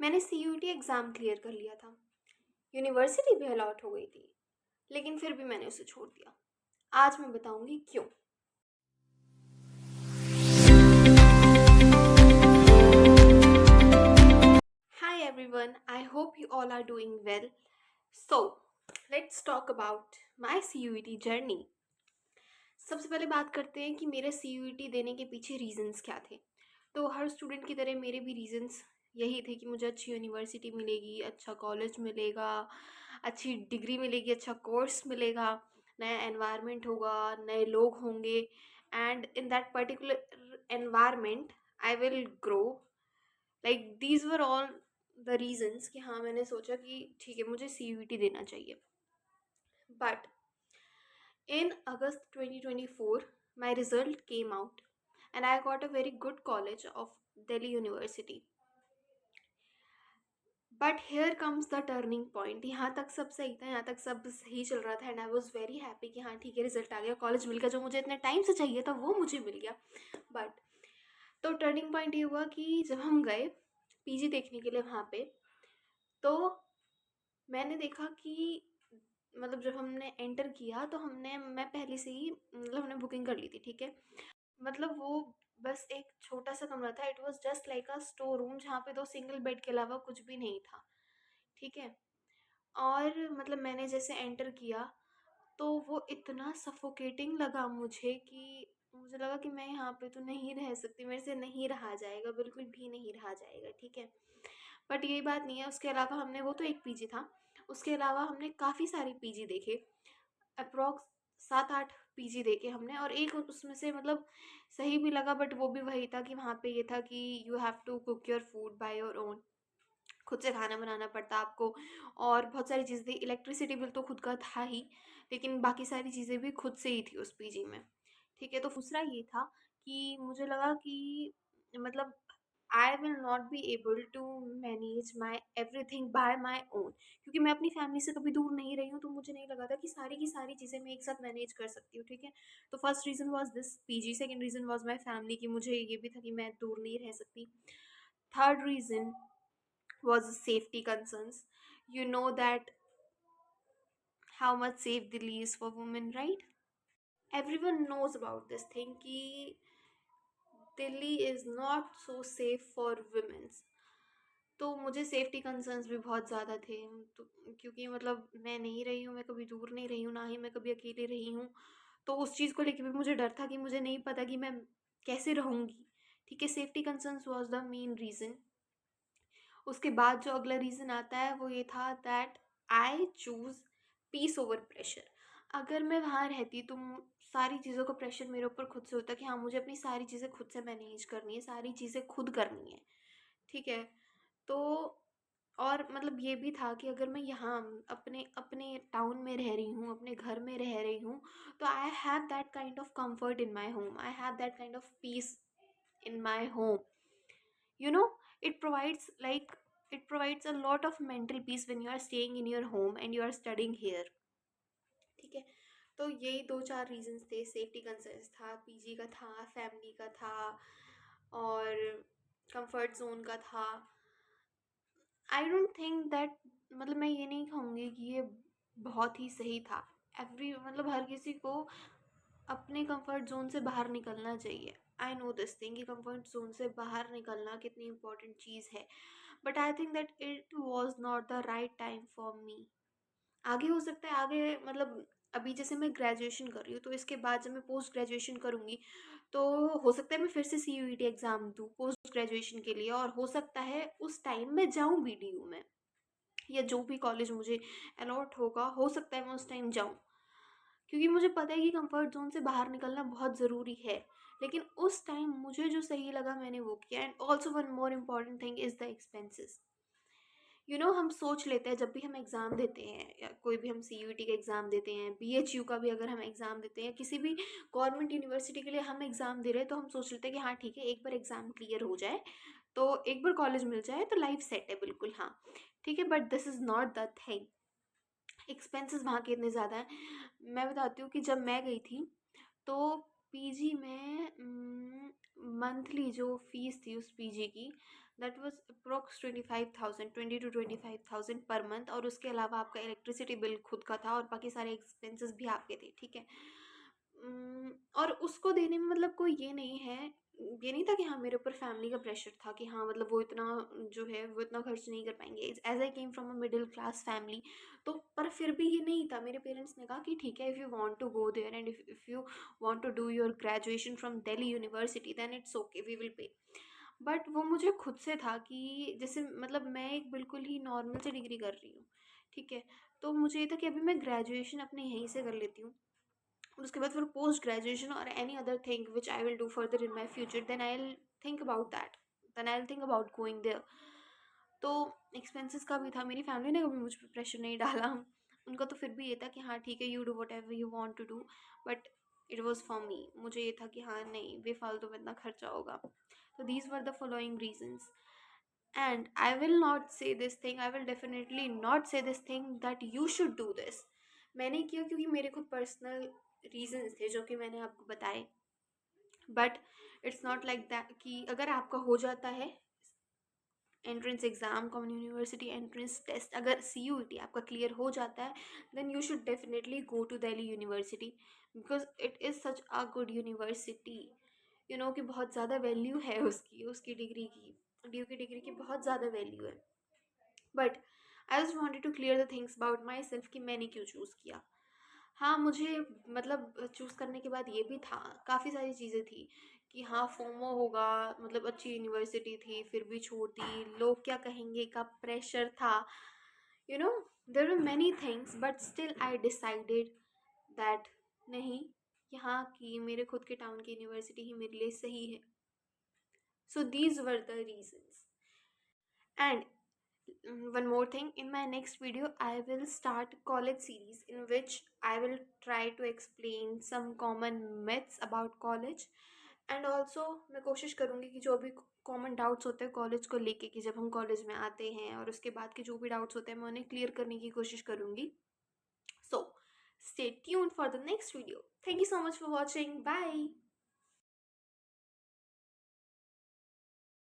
मैंने CUET exam clear कर लिया था। यूनिवर्सिटी भी अलॉट हो गई थी, लेकिन फिर भी मैंने उसे छोड़ दिया। आज मैं बताऊंगी क्यों। Hi everyone, I hope you all are doing well. So, let's talk about my CUET journey. सबसे पहले बात करते हैं कि मेरे CUET देने के पीछे रीजंस क्या थे। तो हर स्टूडेंट की तरह मेरे भी रीजंस यही थे कि मुझे अच्छी यूनिवर्सिटी मिलेगी, अच्छा कॉलेज मिलेगा, अच्छी डिग्री मिलेगी, अच्छा कोर्स मिलेगा, नया एनवायरनमेंट होगा, नए लोग होंगे, and in that particular environment I will grow. Like these were all the reasons कि हाँ, मैंने सोचा कि ठीक है, मुझे CUET देना चाहिए। But in August 2024, my result came out and I got a very good college of Delhi University. But here comes the turning point. यहाँ तक सब सही था, यहाँ तक सब सही चल रहा था and I was very happy कि हाँ ठीक है, रिजल्ट आ गया, कॉलेज मिल गया, जो मुझे इतने टाइम से चाहिए था वो मुझे मिल गया। बट तो टर्निंग पॉइंट ये हुआ कि जब हम गए पीजी देखने के लिए वहाँ पे, तो मैंने देखा कि मतलब जब हमने एंटर किया तो मैं पहले से ही मतलब हमने बुकिंग कर ली थी, ठीक है। मतलब वो बस एक छोटा सा कमरा था। It was just like a store room जहाँ पे 2 सिंगल बेड के अलावा कुछ भी नहीं था, ठीक है। और मतलब मैंने जैसे एंटर किया तो वो इतना सफोकेटिंग लगा मुझे कि मुझे लगा कि मैं यहाँ पे तो नहीं रह सकती, मेरे से नहीं रहा जाएगा, बिल्कुल भी नहीं रहा जाएगा, ठीक है। बट यही बात नहीं है, उसके अलावा हमने वो तो एक पीजी था, उसके अलावा हमने काफ़ी सारे पीजी देखे। अप्रॉक्स 7-8 पीजी देखे हमने, और एक उसमें से मतलब सही भी लगा, बट वो भी वही था कि वहाँ पे ये था कि you have to cook your food by your own. खुद से खाना बनाना पड़ता आपको, और बहुत सारी चीज़ें थी। इलेक्ट्रिसिटी बिल तो खुद का था ही, लेकिन बाकी सारी चीज़ें भी खुद से ही थी उस पीजी में, ठीक है। तो दूसरा ये था कि मुझे लगा कि मतलब I will not be able to manage my everything by my own, क्योंकि मैं अपनी फैमिली से कभी दूर नहीं रही हूँ, तो मुझे नहीं लगा था कि सारी की सारी चीज़ें मैं एक साथ मैनेज कर सकती हूँ, ठीक है। तो first reason was this PG, second reason was my family कि मुझे ये भी था कि मैं दूर नहीं रह सकती। Third reason was safety concerns. You know that how much safe Delhi is for women, right? Everyone knows about this thing कि Delhi is not so safe for women. तो मुझे सेफ्टी कंसर्न्स भी बहुत ज़्यादा थे। तो क्योंकि मतलब मैं नहीं रही हूँ, मैं कभी दूर नहीं रही हूँ, ना ही मैं कभी अकेले रही हूँ, तो उस चीज़ को लेके भी मुझे डर था कि मुझे नहीं पता कि मैं कैसे रहूँगी, ठीक है। Safety concerns was the main reason. उसके बाद जो अगला रीज़न आता है वो ये था that I choose peace over pressure. अगर मैं वहाँ रहती तो सारी चीज़ों का प्रेशर मेरे ऊपर खुद से होता कि हाँ, मुझे अपनी सारी चीज़ें खुद से मैनेज करनी है, सारी चीज़ें खुद करनी है, ठीक है। तो और मतलब ये भी था कि अगर मैं यहाँ अपने अपने टाउन में रह रही हूँ, अपने घर में रह रही हूँ, तो I have that kind of comfort in my home, I have that kind of peace in my home, you know. it provides like it provides a lot of mental peace when you are staying in your home and you are studying here, ठीक है। तो यही 2-4 reasons थे। Safety concerns था, PG का था, family का था, और कंफर्ट जोन का था। आई डोंट थिंक दैट मतलब मैं ये नहीं कहूँगी कि ये बहुत ही सही था। एवरी मतलब हर किसी को अपने कंफर्ट जोन से बाहर निकलना चाहिए। आई नो दिस थिंग कि कंफर्ट जोन से बाहर निकलना कितनी इंपॉर्टेंट चीज़ है, but I think that it was not the right time for me. आगे हो सकता है, आगे मतलब अभी जैसे मैं ग्रेजुएशन कर रही हूँ, तो इसके बाद जब मैं पोस्ट ग्रेजुएशन करूँगी तो हो सकता है मैं फिर से CUET एग्ज़ाम दूँ पोस्ट ग्रेजुएशन के लिए, और हो सकता है उस टाइम मैं जाऊँ BDU में, या जो भी कॉलेज मुझे अलॉट होगा, हो सकता है मैं उस टाइम जाऊँ, क्योंकि मुझे पता है कि कंफर्ट जोन से बाहर निकलना बहुत ज़रूरी है। लेकिन उस टाइम मुझे जो सही लगा मैंने वो किया। And also one more important thing is the expenses. हम सोच लेते हैं जब भी हम एग्ज़ाम देते हैं, या कोई भी हम CUET का एग्ज़ाम देते हैं, BHU का भी अगर हम एग्ज़ाम देते हैं, किसी भी गवर्नमेंट यूनिवर्सिटी के लिए हम एग्ज़ाम दे रहे हैं, तो हम सोच लेते हैं कि हाँ ठीक है, एक बार एग्ज़ाम क्लियर हो जाए, तो एक बार कॉलेज मिल जाए तो लाइफ सेट है, बिल्कुल हाँ ठीक है। But this is not the thing. Expenses वहाँ के इतने ज़्यादा हैं। मैं बताती हूँ कि जब मैं गई थी तो पीजी में मंथली जो फीस थी उस पीजी की that was approx 25,000, 20 to 25,000 per month, और उसके अलावा आपका इलेक्ट्रिसिटी बिल खुद का था और बाकी सारे एक्सपेंसेस भी आपके थे, ठीक है। और उसको देने में मतलब कोई ये नहीं था कि हाँ मेरे ऊपर फैमिली का प्रेशर था कि हाँ मतलब वो इतना जो है वो इतना खर्च नहीं कर पाएंगे, as I came from a middle class family. तो पर फिर भी ये नहीं था, मेरे पेरेंट्स ने कहा कि ठीक है, if you want to go there and if you want to do your graduation from Delhi University then it's okay, we will pay. But वो मुझे खुद से था कि जैसे मतलब मैं एक बिल्कुल ही नॉर्मल से डिग्री कर रही हूँ, ठीक है। तो मुझे ये था कि अभी मैं ग्रेजुएशन अपने यहीं से कर लेती हूँ, और उसके बाद फिर पोस्ट ग्रेजुएशन और any other thing which I will do further in my future, then I will think about that, then I will think about going there. तो एक्सपेंसेस का भी था, मेरी फैमिली ने कभी मुझ पर प्रेशर नहीं डाला, उनका तो फिर भी ये था कि हाँ ठीक है, you do whatever you want to do. But it was for me, मुझे ये था कि हाँ नहीं, बेफालतू में इतना खर्चा होगा। तो these were the following reasons, and I will not say this thing, I will definitely not say this thing that you should do this। मैंने किया क्योंकि मेरे खुद पर्सनल रीजंस थे जो कि मैंने आपको बताए। But it's not like that कि अगर आपका हो जाता है entrance exam, common university entrance test, अगर CUET आपका क्लियर हो जाता है, then you should definitely go to Delhi University, because it is such a good university. You know कि बहुत ज़्यादा वैल्यू है उसकी, उसकी डिग्री की, ड्यू की डिग्री की बहुत ज़्यादा वैल्यू है। But I just wanted to clear the things about myself कि मैंने क्यों चूज़ किया। हाँ, मुझे मतलब चूज़ करने के बाद ये भी था, काफ़ी सारी चीज़ें थी कि हाँ फोमो होगा, मतलब अच्छी यूनिवर्सिटी थी फिर भी छोटी, लोग क्या कहेंगे का प्रेशर था, you know, there are many things, but still I decided that नहीं, यहाँ की मेरे खुद के टाउन की यूनिवर्सिटी ही मेरे लिए सही है। So these were the reasons. And one more thing, in my next video I will start college series in which I will try to explain some common myths about college, and also मैं कोशिश करूँगी कि जो भी common doubts होते हैं college को लेके, कि जब हम कॉलेज में आते हैं और उसके बाद के जो भी डाउट्स होते हैं मैं उन्हें क्लियर करने की कोशिश करूँगी। सो stay tuned for the next video. Thank you so much for watching. Bye.